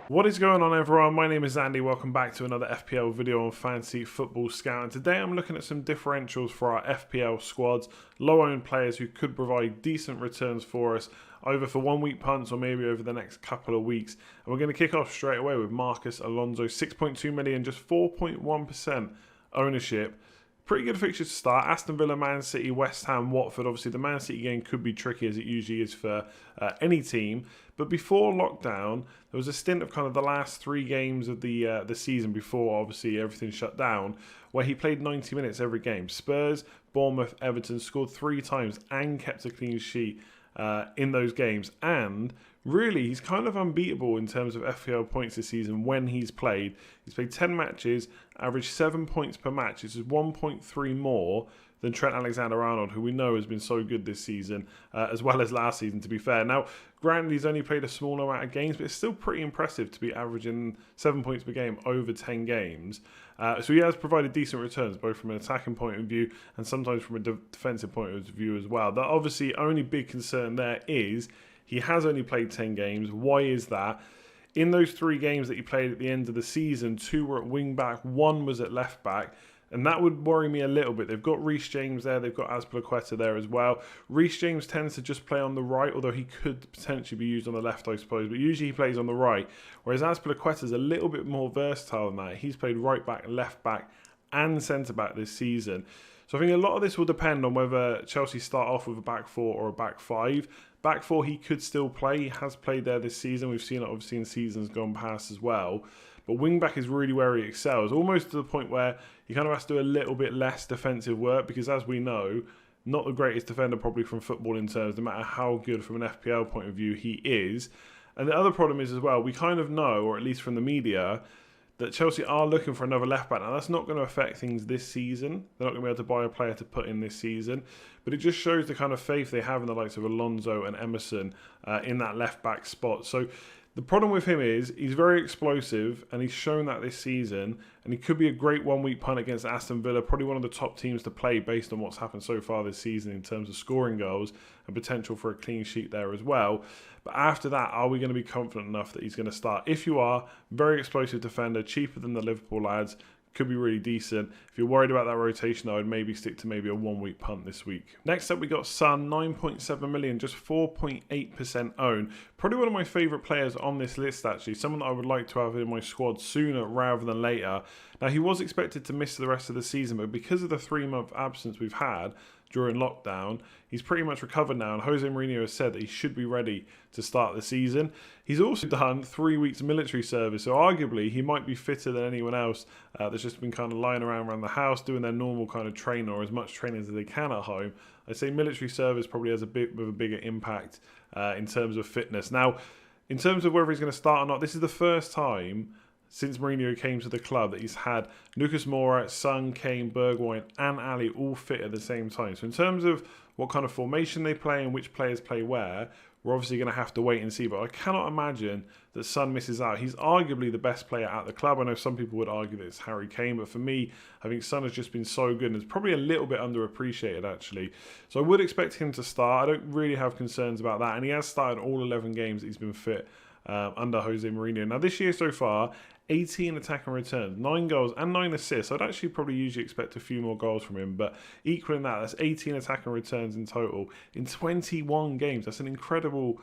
What is going on, everyone? My name is Andy. Welcome back to another FPL video on Fantasy Football Scout. And today I'm looking at some differentials for our FPL squads, low-owned players who could provide decent returns for us, either for 1 week punts or maybe over the next couple of weeks. And we're going to kick off straight away with Marcus Alonso, 6.2 million, just 4.1% ownership. Pretty good fixtures to start. Aston Villa, Man City, West Ham, Watford. Obviously, the Man City game could be tricky, as it usually is for any team. But before lockdown, there was a stint of kind of the last 3 games of the season before, obviously, everything shut down, where he played 90 minutes every game. Spurs, Bournemouth, Everton, scored 3 times and kept a clean sheet in those games. And really, he's kind of unbeatable in terms of FPL points this season when he's played. He's played 10 matches, averaged 7 points per match. This is 1.3 more than Trent Alexander-Arnold, who we know has been so good this season, as well as last season, to be fair. Now, granted, he's only played a small amount of games, but it's still pretty impressive to be averaging 7 points per game over 10 games. So he has provided decent returns, both from an attacking point of view and sometimes from a defensive point of view as well. The obviously only big concern there is he has only played 10 games. Why is that? In those 3 games that he played at the end of the season, 2 were at wing back, 1 was at left back. And that would worry me a little bit. They've got Reece James there. They've got Azpilicueta there as well. Reece James tends to just play on the right, although he could potentially be used on the left, I suppose. But usually he plays on the right. Whereas Azpilicueta is a little bit more versatile than that. He's played right back, left back, and centre back this season. So I think a lot of this will depend on whether Chelsea start off with a back 4 or a back 5. Back 4, he could still play. He has played there this season. We've seen it obviously in seasons gone past as well. But wing-back is really where he excels, almost to the point where he kind of has to do a little bit less defensive work because, as we know, not the greatest defender probably from footballing terms, no matter how good from an FPL point of view he is. And the other problem is as well, we kind of know, or at least from the media, that Chelsea are looking for another left-back. Now, that's not going to affect things this season. They're not going to be able to buy a player to put in this season. But it just shows the kind of faith they have in the likes of Alonso and Emerson in that left-back spot. So the problem with him is he's very explosive, and he's shown that this season, and he could be a great 1 week punt against Aston Villa, probably one of the top teams to play based on what's happened so far this season in terms of scoring goals and potential for a clean sheet there as well. But after that, are we going to be confident enough that he's going to start? If you are, very explosive defender, cheaper than the Liverpool lads, could be really decent. If you're worried about that rotation, I would maybe stick to maybe a 1 week punt this week. Next up, we got Son, 9.7 million, just 4.8% owned. Probably one of my favourite players on this list, actually. Someone that I would like to have in my squad sooner rather than later. Now, he was expected to miss the rest of the season, but because of the 3-month absence we've had during lockdown, he's pretty much recovered now, and Jose Mourinho has said that he should be ready to start the season. He's also done 3 weeks military service, so arguably he might be fitter than anyone else that's just been kind of lying around the house doing their normal kind of training, or as much training as they can at home. I'd say military service probably has a bit of a bigger impact in terms of fitness. Now, in terms of whether he's going to start or not, this is the first time since Mourinho came to the club that he's had Lucas Moura, Son, Kane, Bergwijn and Ali all fit at the same time. So in terms of what kind of formation they play and which players play where, we're obviously going to have to wait and see. But I cannot imagine that Son misses out. He's arguably the best player at the club. I know some people would argue that it's Harry Kane, but for me, I think Son has just been so good and is probably a little bit underappreciated, actually. So I would expect him to start. I don't really have concerns about that. And he has started all 11 games that he's been fit under Jose Mourinho. Now, this year so far, 18 attacking returns, 9 goals and 9 assists. I'd actually probably usually expect a few more goals from him, but equaling that, that's 18 attacking returns in total in 21 games. That's an incredible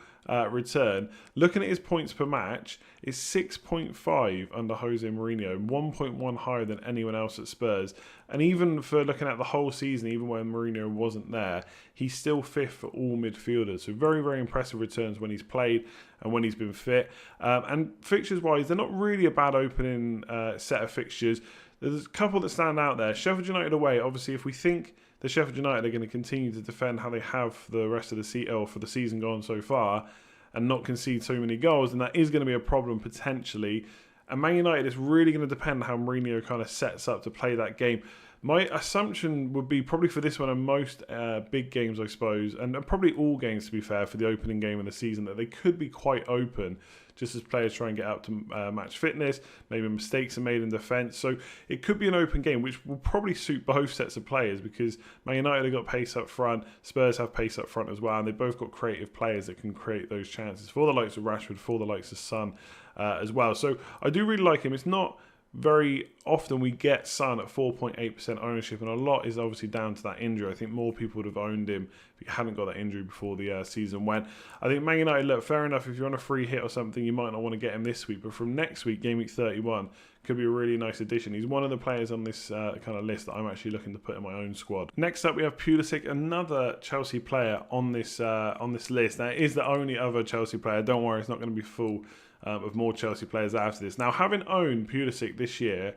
return. Looking at his points per match, it's 6.5 under Jose Mourinho, 1.1 higher than anyone else at Spurs. And even for looking at the whole season, even when Mourinho wasn't there, he's still 5th for all midfielders. So very, very impressive returns when he's played and when he's been fit. And fixtures-wise, they're not really a bad opening set of fixtures. There's a couple that stand out there. Sheffield United away, obviously, if we think that Sheffield United are going to continue to defend how they have for the rest of the or for the season gone so far and not concede so many goals, then that is going to be a problem potentially. And Man United is really going to depend how Mourinho kind of sets up to play that game. My assumption would be probably for this one and most big games, I suppose, and probably all games to be fair for the opening game of the season, that they could be quite open just as players try and get up to match fitness. Maybe mistakes are made in defence. So it could be an open game, which will probably suit both sets of players because Man United have got pace up front, Spurs have pace up front as well, and they've both got creative players that can create those chances for the likes of Rashford, for the likes of Son as well. So I do really like him. It's not very often we get Son at 4.8% ownership, and a lot is obviously down to that injury. I think more people would have owned him if he hadn't got that injury before the season went. I think Man United, look, fair enough, if you're on a free hit or something, you might not want to get him this week, but from next week, game week 31, could be a really nice addition. He's one of the players on this kind of list that I'm actually looking to put in my own squad. Next up, we have Pulisic, another Chelsea player on this list. Now, it is the only other Chelsea player. Don't worry, it's not going to be full of more Chelsea players after this. Now, having owned Pulisic this year,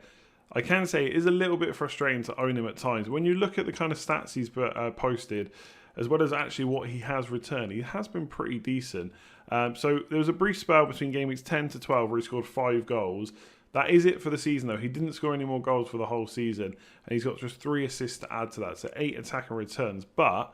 I can say it is a little bit frustrating to own him at times. When you look at the kind of stats he's posted, as well as actually what he has returned, he has been pretty decent. So there was a brief spell between game weeks 10 to 12 where he scored 5 goals. That is it for the season, though. He didn't score any more goals for the whole season, and he's got just 3 assists to add to that, so 8 attacking returns. But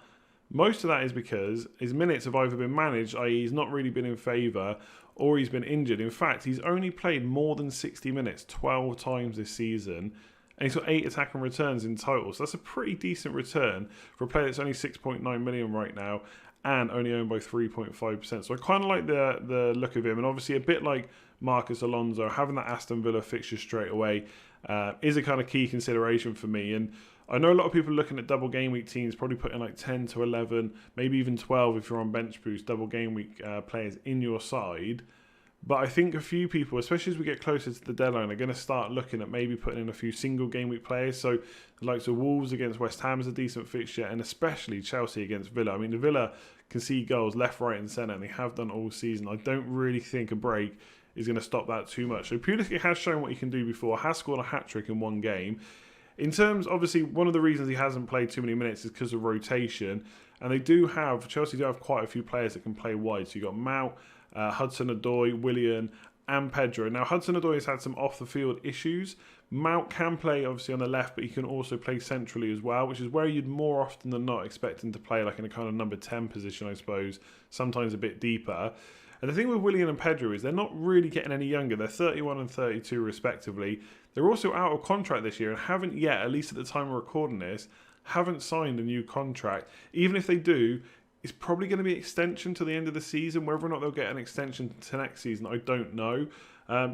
most of that is because his minutes have either been managed, i.e. he's not really been in favour, or he's been injured. In fact, he's only played more than 60 minutes 12 times this season, and he's got 8 attacking returns in total. So that's a pretty decent return for a player that's only 6.9 million right now and only owned by 3.5%. So I kind of like the look of him, and obviously a bit like Marcus Alonso, having that Aston Villa fixture straight away is a kind of key consideration for me. And I know a lot of people are looking at double game week teams, probably putting like 10 to 11, maybe even 12 if you're on bench boost, double game week players in your side. But I think a few people, especially as we get closer to the deadline, are going to start looking at maybe putting in a few single game week players. So the likes of Wolves against West Ham is a decent fixture, and especially Chelsea against Villa. I mean, the Villa concede goals left, right and centre, and they have done all season. I don't really think a break is going to stop that too much. So Pulisic has shown what he can do before, has scored a hat-trick in one game. In terms, obviously, one of the reasons he hasn't played too many minutes is because of rotation. And Chelsea do have quite a few players that can play wide. So you've got Mount, Hudson-Odoi, Willian and Pedro. Now, Hudson-Odoi has had some off-the-field issues. Mount can play, obviously, on the left, but he can also play centrally as well, which is where you'd more often than not expect him to play, like in a kind of number 10 position, I suppose, sometimes a bit deeper. And the thing with Willian and Pedro is they're not really getting any younger. They're 31 and 32 respectively. They're also out of contract this year and haven't yet, at least at the time of recording this, haven't signed a new contract. Even if they do, it's probably going to be extension to the end of the season. Whether or not they'll get an extension to next season, I don't know.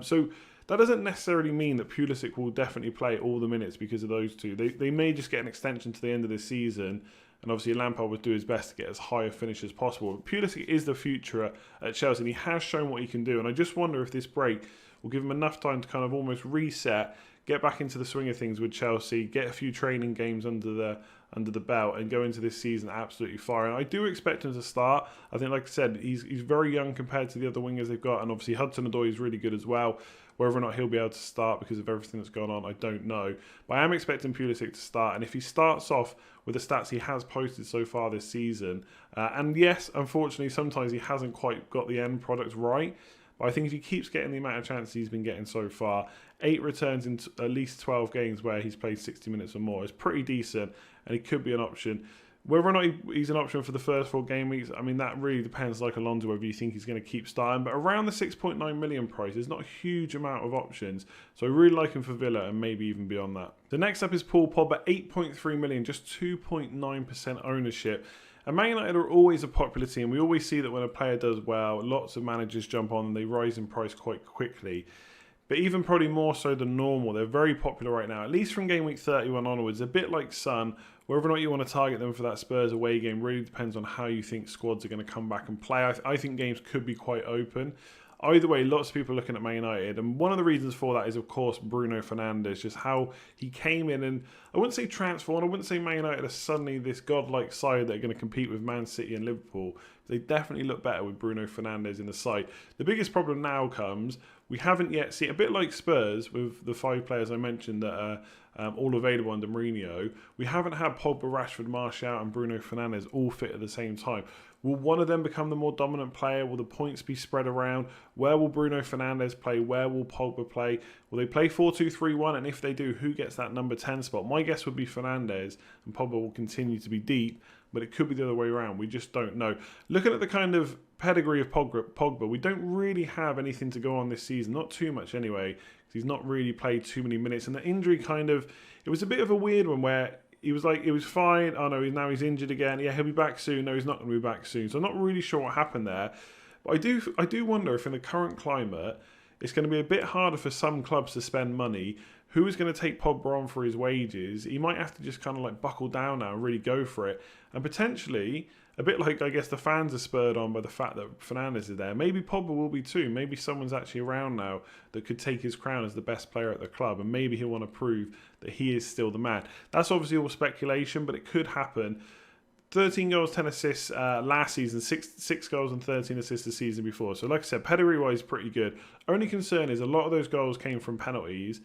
So that doesn't necessarily mean that Pulisic will definitely play all the minutes because of those two. They may just get an extension to the end of the season. And obviously Lampard would do his best to get as high a finish as possible. But Pulisic is the future at Chelsea, and he has shown what he can do. And I just wonder if this break will give him enough time to kind of almost reset, get back into the swing of things with Chelsea, get a few training games under the belt, and go into this season absolutely firing. I do expect him to start. I think, like I said, he's very young compared to the other wingers they've got, and obviously Hudson-Odoi is really good as well. Whether or not he'll be able to start because of everything that's gone on, I don't know. But I am expecting Pulisic to start, and if he starts off with the stats he has posted so far this season, and yes, unfortunately, sometimes he hasn't quite got the end product right, but I think if he keeps getting the amount of chances he's been getting so far, 8 returns in at least 12 games where he's played 60 minutes or more is pretty decent, and he could be an option. Whether or not he's an option for the first 4 game weeks, I mean, that really depends, like Alonso, whether you think he's going to keep starting. But around the 6.9 million price, there's not a huge amount of options. So I really like him for Villa and maybe even beyond that. The next up is Paul Pogba, 8.3 million, just 2.9% ownership. And Man United are always a popular team. We always see that when a player does well, lots of managers jump on and they rise in price quite quickly. But even probably more so than normal, they're very popular right now, at least from game week 31 onwards. A bit like Son, whether or not you want to target them for that Spurs away game really depends on how you think squads are going to come back and play. I think games could be quite open. Either way, lots of people are looking at Man United, and one of the reasons for that is, of course, Bruno Fernandes, just how he came in and, I wouldn't say transformed, I wouldn't say Man United are suddenly this godlike side that are going to compete with Man City and Liverpool. They definitely look better with Bruno Fernandes in the side. The biggest problem now comes we haven't yet seen, a bit like Spurs with the 5 players I mentioned that are all available under Mourinho, we haven't had Pogba, Rashford, Martial and Bruno Fernandes all fit at the same time. Will one of them become the more dominant player? Will the points be spread around? Where will Bruno Fernandes play? Where will Pogba play? Will they play 4-2-3-1? And if they do, who gets that number 10 spot? My guess would be Fernandes, and Pogba will continue to be deep, but it could be the other way around. We just don't know. Looking at the kind of pedigree of Pogba, we don't really have anything to go on this season. Not too much anyway, because he's not really played too many minutes. And the injury it was a bit of a weird one where he was like, it was fine. Oh no, now he's injured again. Yeah, he'll be back soon. No, he's not going to be back soon. So I'm not really sure what happened there. But I do wonder if in the current climate, it's going to be a bit harder for some clubs to spend money. Who is going to take Pogba on for his wages? He might have to just kind of like buckle down now and really go for it. And potentially, a bit like I guess the fans are spurred on by the fact that Fernandes is there. Maybe Pogba will be too. Maybe someone's actually around now that could take his crown as the best player at the club. And maybe he'll want to prove that he is still the man. That's obviously all speculation, but it could happen. 13 goals, 10 assists last season, 6 goals and 13 assists the season before. So like I said, pedigree-wise, pretty good. Only concern is a lot of those goals came from penalties,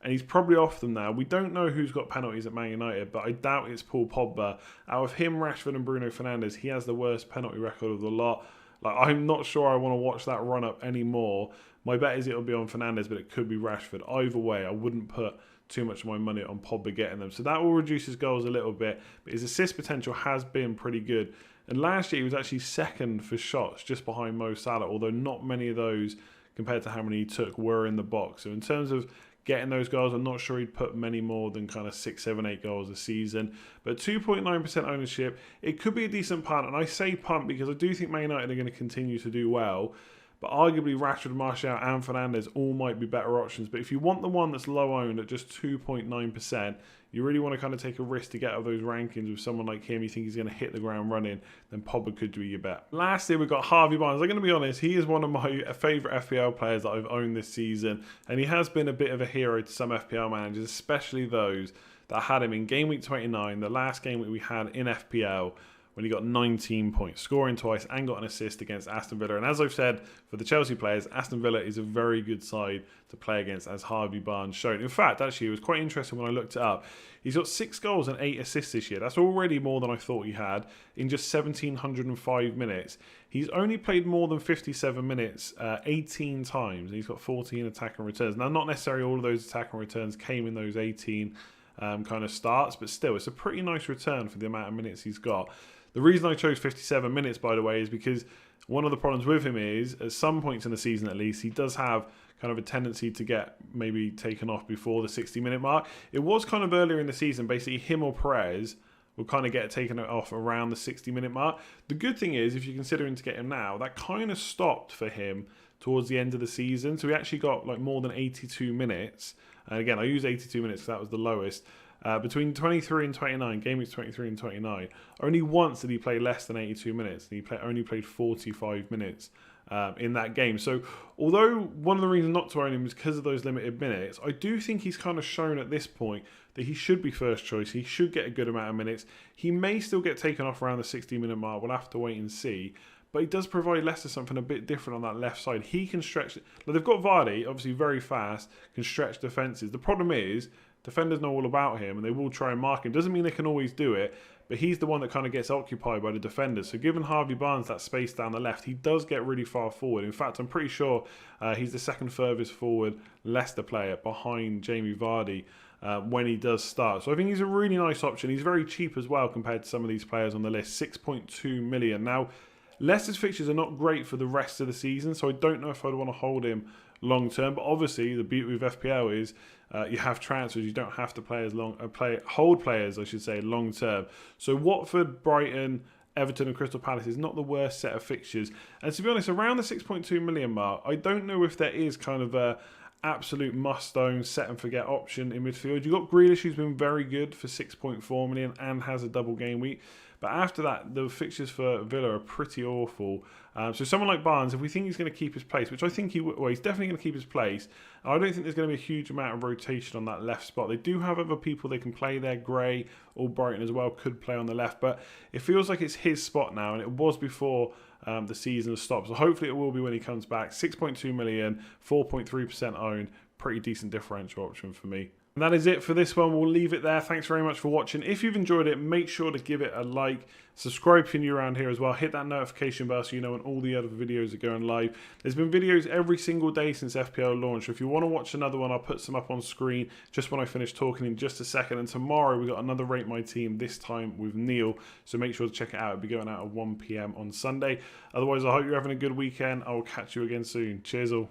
and he's probably off them now. We don't know who's got penalties at Man United, but I doubt it's Paul Pogba. Out of him, Rashford and Bruno Fernandes, he has the worst penalty record of the lot. Like, I'm not sure I want to watch that run-up anymore. My bet is it'll be on Fernandes, but it could be Rashford. Either way, I wouldn't put too much of my money on Pogba getting them. So that will reduce his goals a little bit, but his assist potential has been pretty good. And last year, he was actually second for shots, just behind Mo Salah, although not many of those, compared to how many he took, were in the box. So in terms of getting those goals, I'm not sure he'd put many more than kind of 6, 7, 8 goals a season. But 2.9% ownership, it could be a decent punt. And I say punt because I do think Man United are going to continue to do well. But arguably Rashford, Martial and Fernandes all might be better options. But if you want the one that's low owned at just 2.9%, you really want to kind of take a risk to get out of those rankings with someone like him. You think he's going to hit the ground running, then Pogba could be your bet. Lastly, we've got Harvey Barnes. I'm going to be honest, he is one of my favourite FPL players that I've owned this season. And he has been a bit of a hero to some FPL managers, especially those that had him in Game Week 29, the last game week we had in FPL, when he got 19 points, scoring twice and got an assist against Aston Villa. And as I've said, for the Chelsea players, Aston Villa is a very good side to play against, as Harvey Barnes showed. In fact, actually, it was quite interesting when I looked it up. He's got 6 goals and 8 assists this year. That's already more than I thought he had in just 1,705 minutes. He's only played more than 57 minutes 18 times, and he's got 14 attack and returns. Now, not necessarily all of those attack and returns came in those 18 kind of starts, but still, it's a pretty nice return for the amount of minutes he's got. The reason I chose 57 minutes, by the way, is because one of the problems with him is, at some points in the season at least, he does have kind of a tendency to get maybe taken off before the 60-minute mark. It was kind of earlier in the season, basically him or Perez will kind of get taken off around the 60-minute mark. The good thing is, if you're considering to get him now, that kind of stopped for him towards the end of the season. So he actually got like more than 82 minutes. And again, I use 82 minutes because that was the lowest. Between 23 and 29, Game Weeks 23 and 29, only once did he play less than 82 minutes. And he only played 45 minutes in that game. So although one of the reasons not to own him is because of those limited minutes, I do think he's kind of shown at this point that he should be first choice. He should get a good amount of minutes. He may still get taken off around the 60-minute mark. We'll have to wait and see. But he does provide Leicester something a bit different on that left side. He can stretch. They've got Vardy, obviously very fast, can stretch defences. The problem is, defenders know all about him and they will try and mark him. Doesn't mean they can always do it, but he's the one that kind of gets occupied by the defenders. So giving Harvey Barnes that space down the left, he does get really far forward. In fact, I'm pretty sure he's the second furthest forward Leicester player behind Jamie Vardy when he does start. So I think he's a really nice option. He's very cheap as well compared to some of these players on the list, 6.2 million. Now, Leicester's fixtures are not great for the rest of the season, so I don't know if I'd want to hold him long term. But obviously, the beauty with FPL is you have transfers. You don't have to hold players, I should say, long term. So Watford, Brighton, Everton and Crystal Palace is not the worst set of fixtures. And to be honest, around the 6.2 million mark, I don't know if there is kind of a absolute must-own set and forget option in midfield. You've got Grealish, who's been very good for 6.4 million and has a double game week. But after that, the fixtures for Villa are pretty awful. So someone like Barnes, if we think he's going to keep his place, which I think he's definitely going to keep his place. I don't think there's going to be a huge amount of rotation on that left spot. They do have other people they can play there. Gray or Brighton as well could play on the left, but it feels like it's his spot now, and it was before the season has stopped. So hopefully it will be when he comes back. 6.2 million, 4.3% owned. Pretty decent differential option for me. And that is it for this one. We'll leave it there. Thanks very much for watching. If you've enjoyed it, make sure to give it a like. Subscribe if you're new around here as well. Hit that notification bell so you know when all the other videos are going live. There's been videos every single day since FPL launched. If you want to watch another one, I'll put some up on screen just when I finish talking in just a second. And tomorrow we've got another Rate My Team, this time with Neil. So make sure to check it out. It'll be going out at 1 PM on Sunday. Otherwise, I hope you're having a good weekend. I will catch you again soon. Cheers all.